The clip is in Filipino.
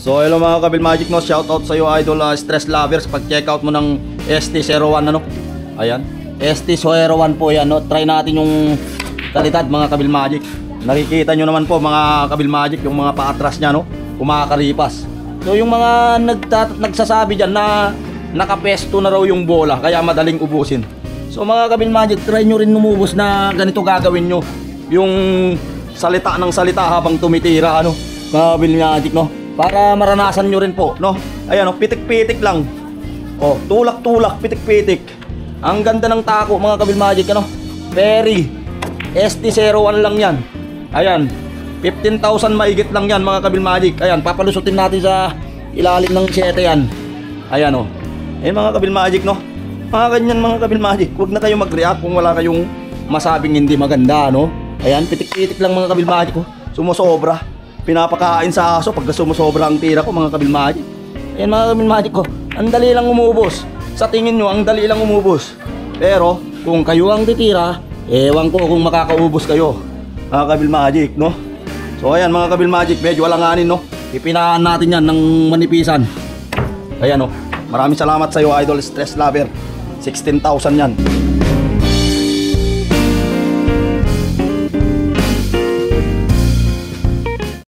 So hello mga Kabil Magic, no, shout out sa iyo idol, stress lovers. Pag check out mo ng ST01 ano. Ayan, ST01 po yan, no. Try natin yung kalidad mga Kabil Magic. Nakikita nyo naman po mga Kabil Magic, yung mga paatras nya, no, kumakaripas. So yung mga nagsasabi dyan na nakapesto na raw yung bola kaya madaling ubusin. So mga Kabil Magic, try nyo rin lumubos na ganito gagawin nyo. Yung salita ng salita habang tumitira, ano, mga Kabil Magic, no, para maranasan nyo rin po, no. Ayan, no, pitik-pitik lang. Oh, tulak-tulak, pitik-pitik. Ang ganda ng tako mga Kabil Magic, ano. Perry ST01 lang yan. Ayan, 15,000 maigit lang yan mga Kabil Magic. Ayan, papalusutin natin sa ilalim ng 7 yan. Ayan, oh. Eh mga Kabil Magic, no, mga ganyan mga Kabil Magic. Huwag na kayo mag-react kung wala kayong masabing hindi maganda, no. Ayan, pitik-pitik lang mga Kabil Magic, oh. Sumusobra. Pinapakain sa aso pagka sumusobra ang tira ko mga Kabil Magic. Ayan mga Kabil Magic ko, ang dali lang umubos. Sa tingin nyo, ang dali lang umubos. Pero kung kayo ang titira, ewan ko kung makakaubos kayo mga Kabil Magic, no. So ayan mga Kabil Magic, medyo alanganin, no. Ipinaan natin yan ng manipisan. Ayan, no. Maraming salamat sa iyo idol stress lover. 16,000 yan.